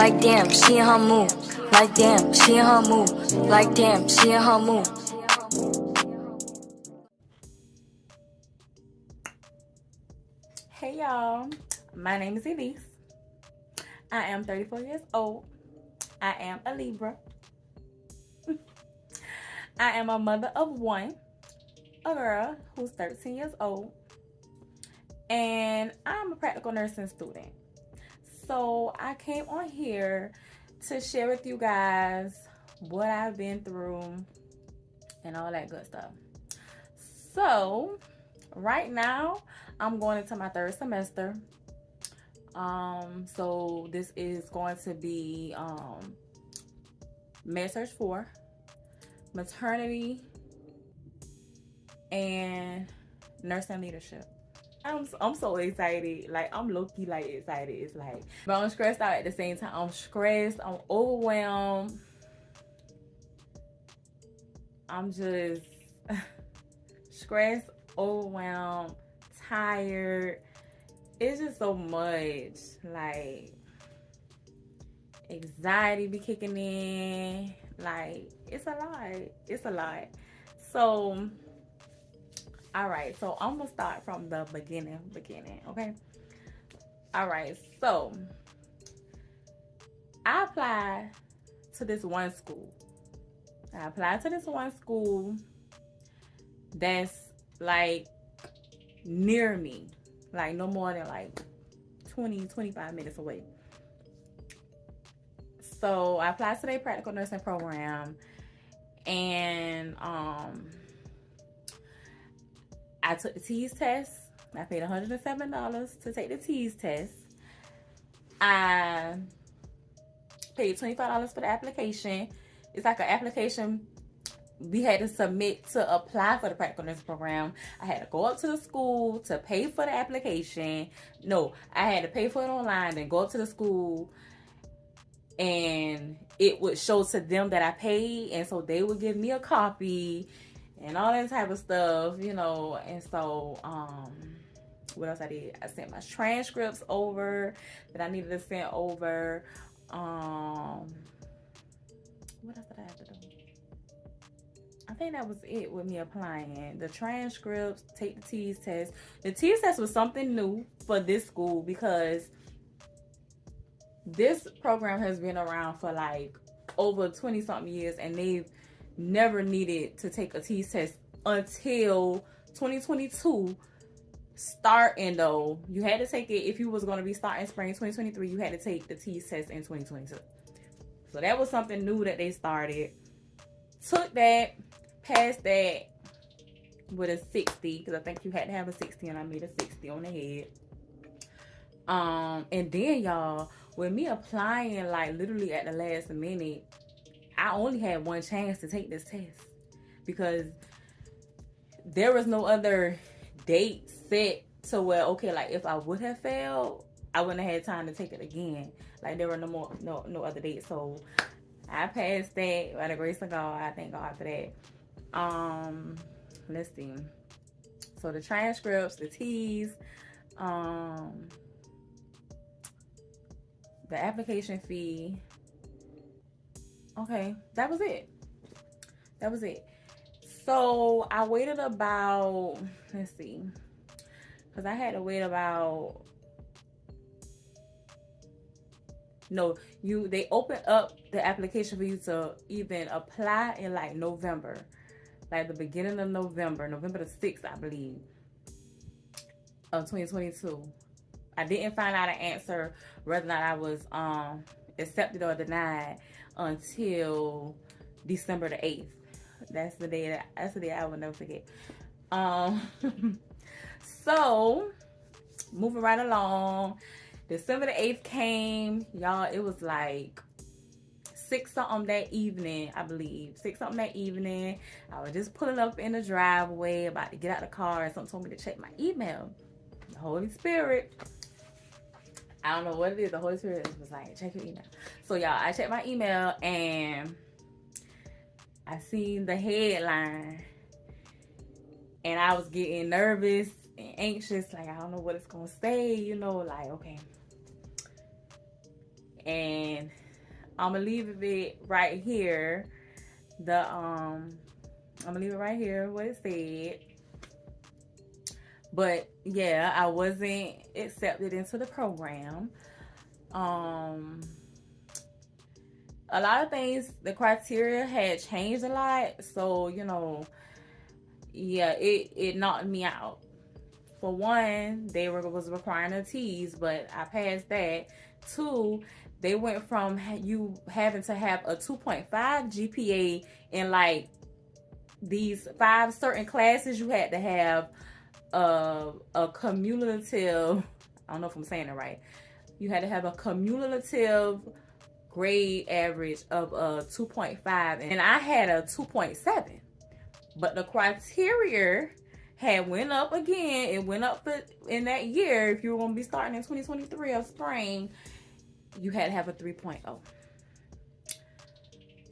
Like damn, she in her mood. Like damn, she in her mood. Like damn, she in her mood. Hey y'all, my name is Elise. I am 34 years old. I am a Libra. I am a mother of one, a girl who's 13 years old, and I'm a practical nursing student. So I came on here to share with you guys what I've been through and all that good stuff. So right now I'm going into my third semester. So this is going to be Med Surg 4, maternity, and nursing leadership. I'm so excited. Like, I'm low-key like excited. It's like, but I'm stressed out at the same time. I'm stressed, I'm overwhelmed. I'm just stressed, overwhelmed, tired. It's just so much. Like, anxiety be kicking in. Like, it's a lot. It's a lot. So, all right. So, I'm going to start from the beginning, okay? All right. So, I applied to this one school. That's, like, near me. Like, no more than, like, 25 minutes away. So I applied to their practical nursing program, and I took the TEAS test. I paid $107 to take the TEAS test. I paid $25 for the application. It's like an application we had to submit to apply for the practical nursing program. I had to go up to the school to pay for the application. No, I had to pay for it online, then go up to the school, and it would show to them that I paid, and so they would give me a copy and all that type of stuff, you know. And so what else I did? I sent my transcripts over that I needed to send over. What else did I have to do? I think that was it with me applying. The transcripts, take the TEAS test. The TEAS test was something new for this school because this program has been around for like over 20 something years, and they've never needed to take a TEAS test until 2022 starting. Though you had to take it if you was going to be starting spring 2023, you had to take the TEAS test in 2022. So that was something new that they started. Took that, passed that with a 60, because I think you had to have a 60, and I made a 60 on the head. And then y'all, with me applying like literally at the last minute, I only had one chance to take this test because there was no other date set to where, okay, like if I would have failed, I wouldn't have had time to take it again. Like there were no other dates. So I passed that by the grace of God. I thank God for that. Let's see. So the transcripts, the TEAS, the application fee. Okay, that was it. So I waited about, let's see, because I had to wait about, they opened up the application for you to even apply in like November, like the beginning of November the 6th, I believe, of 2022. I didn't find out an answer whether or not I was accepted or denied until December the 8th. That's the day I will never forget. So moving right along, December the 8th came, y'all. It was like 6 something that evening, I believe. 6 something that evening. I was just pulling up in the driveway, about to get out of the car, and someone told me to check my email. The Holy Spirit, I don't know what it is. The Holy Spirit was like, check your email. So y'all, I checked my email and I seen the headline, and I was getting nervous and anxious. Like, I don't know what it's gonna say, you know, like, okay. And I'm gonna leave it right here. I'm gonna leave it right here what it said. But yeah, I wasn't accepted into the program. A lot of things, the criteria had changed a lot, so yeah, it knocked me out. For one, they was requiring a T's, but I passed that. Two, they went from you having to have a 2.5 GPA in like these 5 certain classes. You had to have a cumulative, I don't know if I'm saying it right. You had to have a cumulative grade average of a 2.5, and I had a 2.7. But the criteria had went up again. It went up in that year. If you were going to be starting in 2023 of spring, you had to have a 3.0.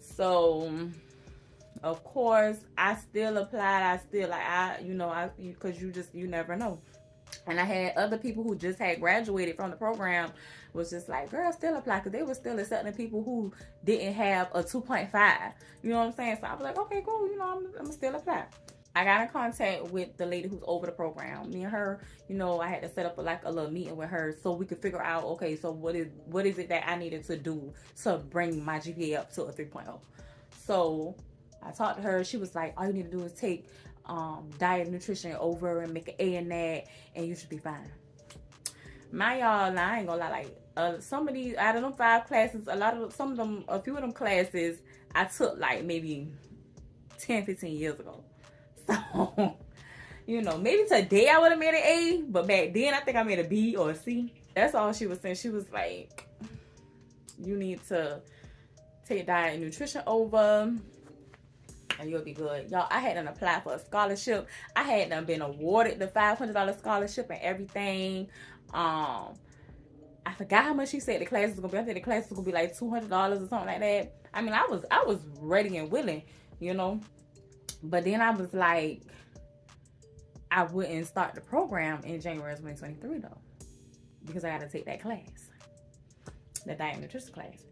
So, of course, I still applied. Because you never know. And I had other people who just had graduated from the program was just like, girl, still apply, because they were still accepting people who didn't have a 2.5. You know what I'm saying? So I was like, okay, cool. I'm still apply. I got in contact with the lady who's over the program. Me and her, I had to set up a little meeting with her so we could figure out, okay, so what is it that I needed to do to bring my GPA up to a 3.0. So I talked to her. She was like, all you need to do is take diet and nutrition over and make an A in that, and you should be fine. My y'all, now I ain't gonna lie, like some of these out of them 5 classes, a few of them classes I took like maybe 10-15 years ago. So maybe today I would have made an A, but back then I think I made a B or a C. That's all she was saying. She was like, you need to take diet and nutrition over and you'll be good. Y'all, I hadn't applied for a scholarship. I hadn't been awarded the $500 scholarship and everything. I forgot how much she said the class was gonna be. I think the class was gonna be like $200 or something like that. I mean, I was ready and willing, But then I was like, I wouldn't start the program in January 2023 though, because I got to take that class, the diet and nutrition class.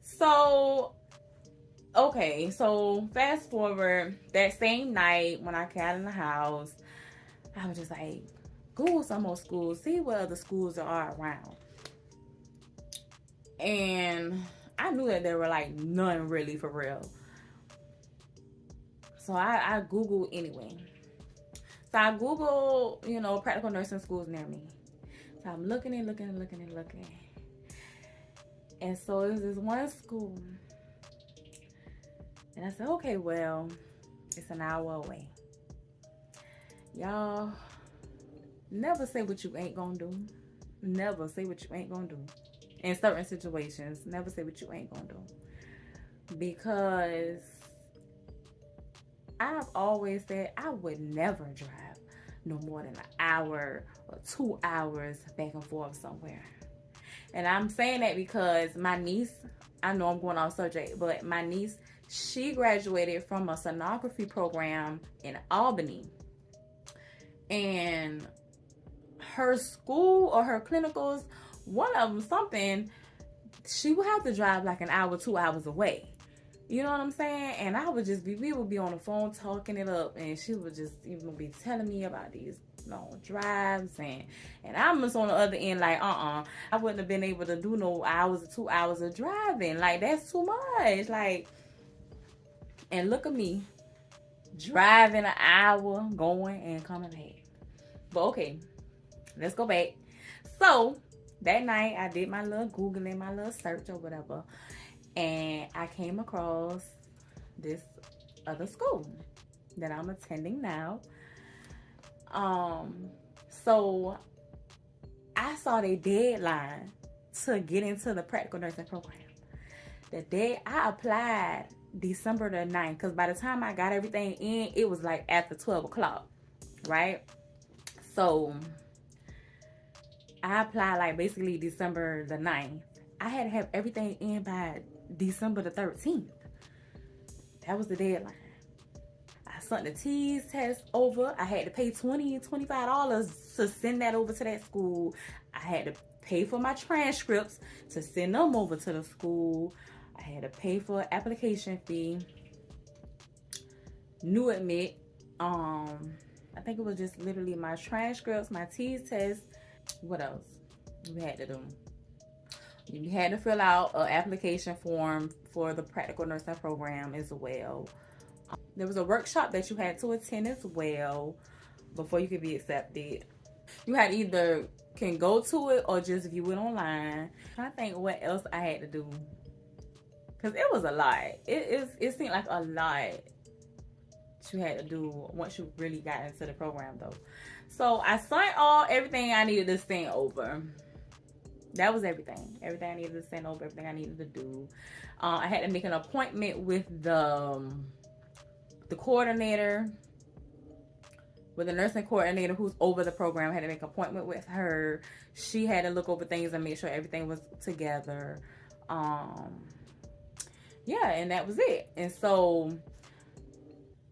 So, okay, so fast forward, that same night when I got in the house, I was just like, Google some more schools, see what other schools there are around. And I knew that there were like none really for real. So I Googled anyway. So I Googled, practical nursing schools near me. So I'm looking. And so there's this one school. And I said, okay, well, it's an hour away. Y'all, never say what you ain't gonna do. Never say what you ain't gonna do. In certain situations, never say what you ain't gonna do. Because I've always said I would never drive no more than an hour or 2 hours back and forth somewhere. And I'm saying that because my niece, I know I'm going off subject, but my niece, she graduated from a sonography program in Albany. And her school or her clinicals, one of them something, she would have to drive like an hour, 2 hours away. You know what I'm saying? And we would be on the phone talking it up, and she would just be telling me about these long drives, and I'm just on the other end like, I wouldn't have been able to do no hours or 2 hours of driving. Like, that's too much. Like, and look at me, driving an hour, going and coming back. But okay, let's go back. So, that night, I did my little Googling, my little search or whatever. And I came across this other school that I'm attending now. So I saw the deadline to get into the practical nursing program. The day I applied December the 9th, because by the time I got everything in, it was like after 12 o'clock, right? So I applied like basically December the 9th. I had to have everything in by December the 13th. That was the deadline. I sent the T's test over. I had to pay $25 to send that over to that school. I had to pay for my transcripts to send them over to the school. I had to pay for an application fee. New admit. I think it was just literally my transcripts, my TEAS test. What else we had to do? You had to fill out an application form for the practical nursing program as well. There was a workshop that you had to attend as well before you could be accepted. You had either can go to it or just view it online. I think what else I had to do, because it was a lot. It seemed like a lot you had to do once you really got into the program though. So I sent everything I needed to send over. That was everything I needed to send over, everything I needed to do. I had to make an appointment with the coordinator, with the nursing coordinator who's over the program. I had to make an appointment with her. She had to look over things and make sure everything was together. Yeah, and that was it. And so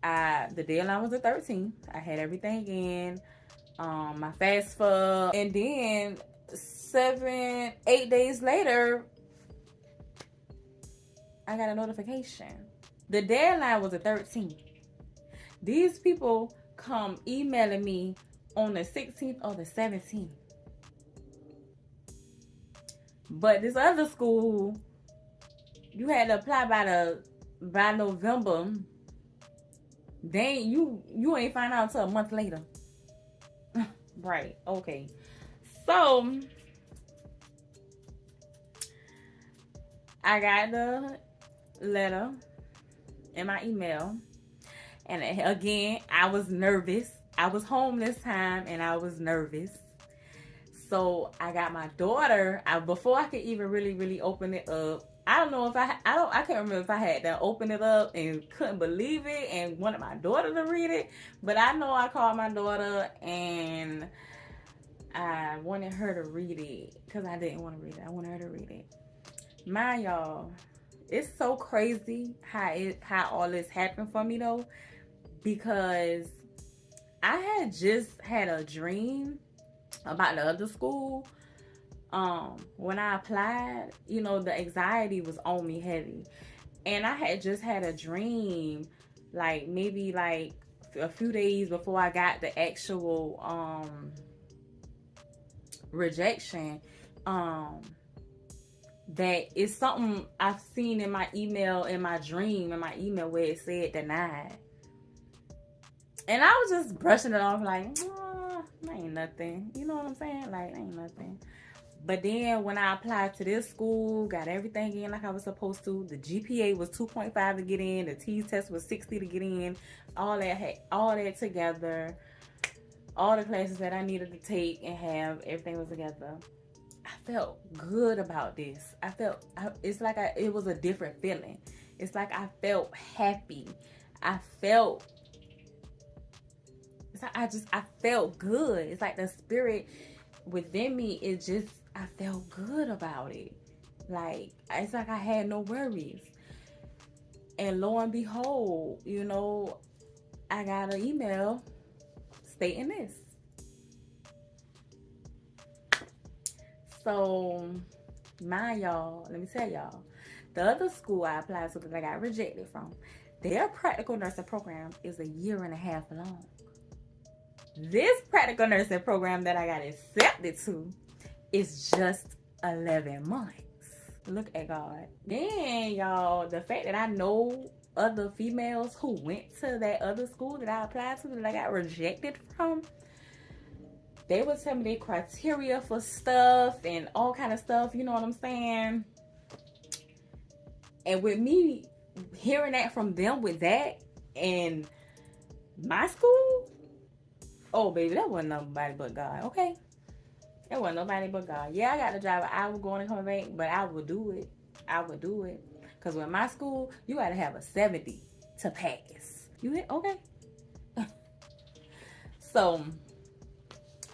the deadline was the 13th. I had everything in, my FAFSA, and then 8 days later, I got a notification. The deadline was the 13th. These people come emailing me on the 16th or the 17th. But this other school, you had to apply by November. You ain't find out until a month later. Right, okay. So I got the letter in my email, and again, I was nervous. I was home this time and I was nervous. So I got my daughter, before I could even really open it up. I don't know if I can't remember if I had to open it up and couldn't believe it and wanted my daughter to read it. But I know I called my daughter and I wanted her to read it because I didn't want to read it. I wanted her to read it. Mind y'all, it's so crazy how all this happened for me though, because I had just had a dream about the other school. When I applied, the anxiety was on me heavy, and I had just had a dream, maybe a few days before I got the actual rejection, that it's something I've seen in my email, where it said denied. And I was just brushing it off that ain't nothing. You know what I'm saying? Ain't nothing. But then when I applied to this school, got everything in like I was supposed to. The GPA was 2.5 to get in. The TEAS test was 60 to get in. All that together. All the classes that I needed to take and have, everything was together. I felt good about this. It was a different feeling. It's like I felt happy. I felt good. It's like the spirit within me, I felt good about it. It's like I had no worries. And lo and behold, I got an email stating this. So, y'all, let me tell y'all, the other school I applied to that I got rejected from, their practical nursing program is 1.5 years long. This practical nursing program that I got accepted to is just 11 months. Look at God. Then, y'all, the fact that I know other females who went to that other school that I applied to that I got rejected from, they would tell me their criteria for stuff and all kind of stuff, you know what I'm saying? And with me hearing that from them with that and my school, oh baby, that wasn't nobody but God, okay? That wasn't nobody but God. Yeah, I got to drive an hour going and coming back, but I would do it. Because with my school, you got to have a 70 to pass. You hit? Okay. So,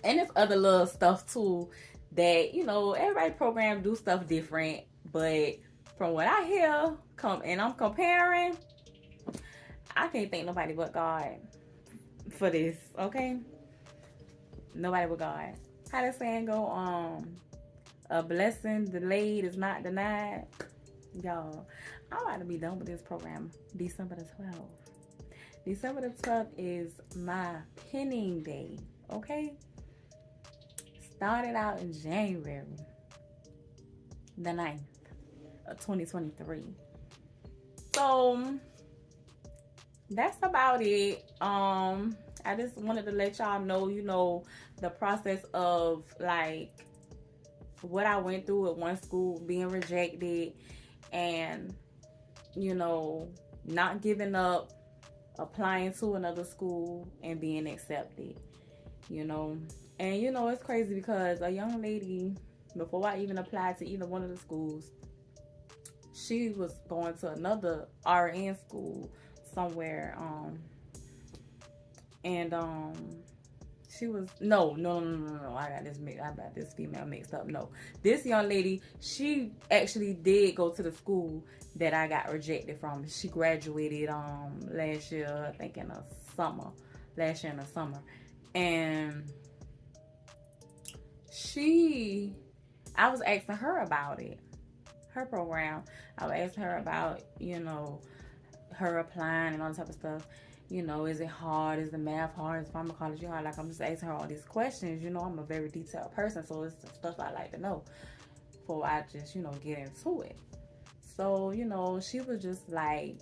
and there's other little stuff too that, everybody program do stuff different. But from what I hear, and I'm comparing, I can't thank nobody but God for this, okay? Nobody but God. How that saying go? A blessing delayed is not denied. Y'all, I'm about to be done with this program December the 12th. December the 12th is my pinning day, okay? Started out in January the 9th of 2023. So that's about it. I just wanted to let y'all know, you know, the process of like what I went through at one school, being rejected, and you know, not giving up, applying to another school and being accepted, you know. And you know, it's crazy because a young lady, before I even applied to either one of the schools, she was going to another RN school somewhere, and she was no. I got this female mixed up. No, this young lady, she actually did go to the school that I got rejected from. She graduated last year, I think in the summer. Last year in the summer, and I was asking her about it, her program. I was asking her about, you know, her applying and all that type of stuff. You know, is it hard? Is the math hard? Is pharmacology hard? Like, I'm just asking her all these questions. You know, I'm a very detailed person, so it's stuff I like to know before I just, you know, get into it. So, you know, she was just like,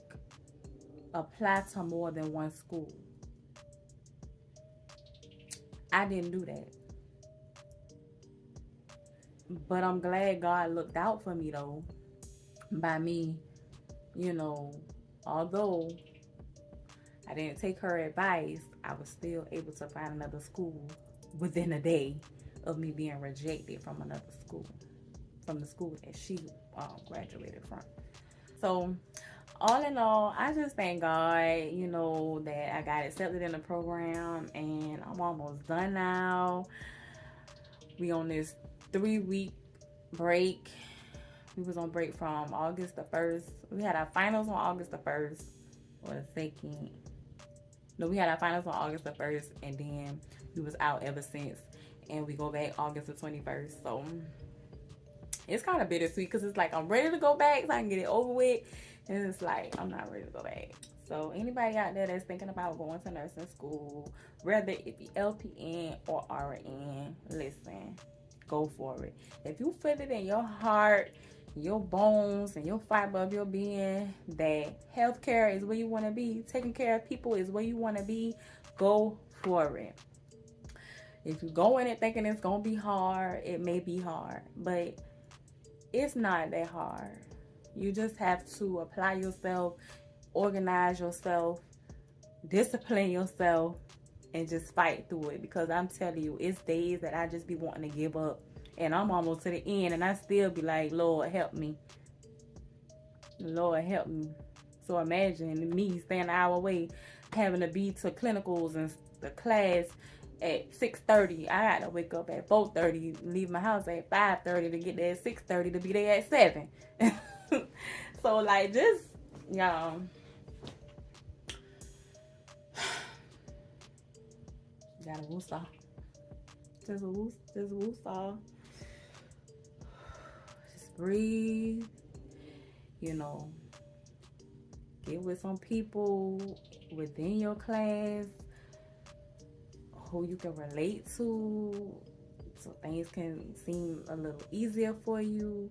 apply to more than one school. I didn't do that. But I'm glad God looked out for me, though, by me, you know, although I didn't take her advice, I was still able to find another school within a day of me being rejected from another school, from the school that she graduated from. So, all in all, I just thank God, you know, that I got accepted in the program, and I'm almost done now. We on this 3-week break. We was on break from August the 1st. We had our finals on August the 1st or the 2nd. No, we had our finals on August the 1st, and then we was out ever since. And we go back August the 21st. So it's kind of bittersweet because it's like I'm ready to go back so I can get it over with. And it's like I'm not ready to go back. So anybody out there that's thinking about going to nursing school, whether it be LPN or RN, listen, go for it. If you feel it in your heart, your bones, and your fiber of your being that healthcare is where you want to be, taking care of people is where you want to be, go for it. If you go in it thinking it's gonna be hard, it may be hard, but it's not that hard. You just have to apply yourself, organize yourself, discipline yourself, and just fight through it. Because I'm telling you, it's days that I just be wanting to give up, and I'm almost to the end, and I still be like, Lord, help me. Lord, help me. So imagine me staying an hour away, having to be to clinicals and the class at 6:30. I got to wake up at 4:30, leave my house at 5:30 to get there at 6:30 to be there at 7. So like, just y'all, gotta woosah. Just woosah. Just breathe. You know, get with some people within your class who you can relate to, so things can seem a little easier for you.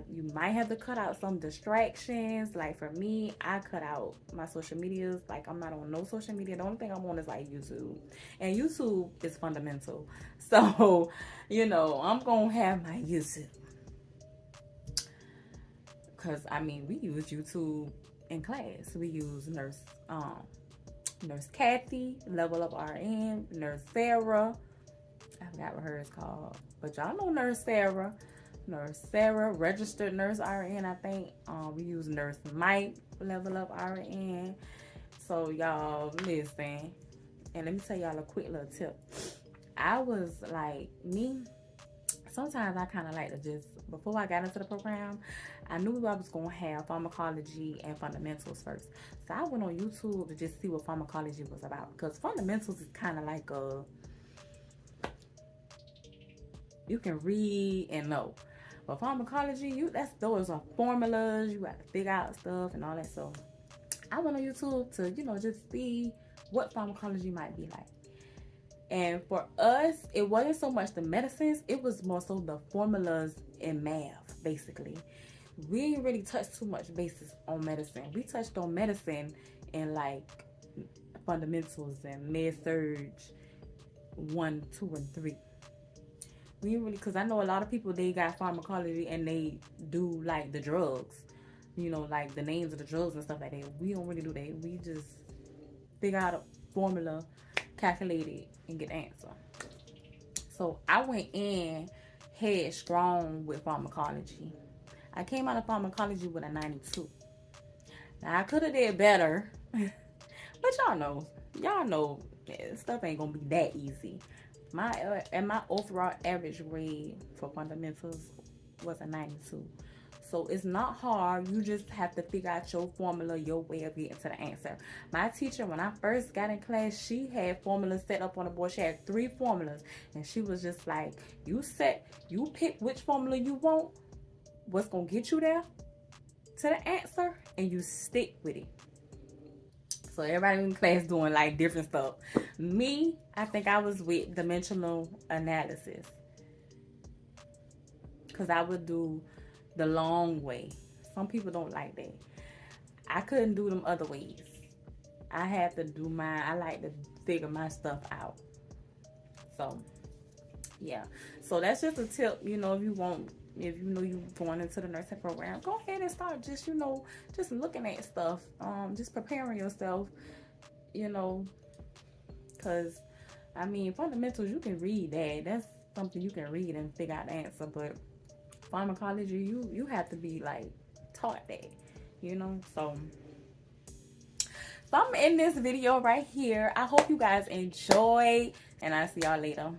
You might have to cut out some distractions. Like for me, I cut out my social medias. Like I'm not on no social media. The only thing I'm on is like YouTube, and YouTube is fundamental. So, you know, I'm gonna have my YouTube, because I mean, we use YouTube in class. We use Nurse Kathy, Level Up RN, Nurse Sarah. I forgot what hers is called, but y'all know Nurse Sarah. Nurse Sarah, registered Nurse RN, I think. We use Nurse Mike, Level Up RN. So y'all listen, and let me tell y'all a quick little tip. I was like, sometimes I kind of like to just, before I got into the program, I knew I was going to have pharmacology and fundamentals first. So I went on YouTube to just see what pharmacology was about, because fundamentals is kind of like You can read and know. But pharmacology, those are formulas. You got to figure out stuff and all that. So I went on YouTube to, just see what pharmacology might be like. And for us, it wasn't so much the medicines, it was more so the formulas in math, basically. We didn't really touch too much basis on medicine. We touched on medicine in like fundamentals and med surge 1, 2, and 3. We didn't really, because I know a lot of people, they got pharmacology and they do like the drugs, like the names of the drugs and stuff like that. We don't really do that. We just figure out a formula, calculate it, and get the answer. So I went in headstrong with pharmacology. I came out of pharmacology with a 92. Now I could have did better, but y'all know, stuff ain't gonna be that easy. My overall average grade for fundamentals was a 92. So it's not hard. You just have to figure out your formula, your way of getting to the answer. My teacher, when I first got in class, she had formulas set up on the board. She had 3 formulas. And she was just like, you pick which formula you want, what's going to get you there to the answer, and you stick with it. So everybody in class doing like different stuff. Me, I think I was with dimensional analysis. Because I would do the long way. Some people don't like that. I couldn't do them other ways. I had to do mine. I like to figure my stuff out. So, yeah. So that's just a tip, if you know you're going into the nursing program, go ahead and start just looking at stuff. Just preparing yourself, because, fundamentals, you can read that. That's something you can read and figure out the answer, but pharmacology, you have to be like taught that, so I'm in this video right here. I hope you guys enjoyed, and I'll see y'all later.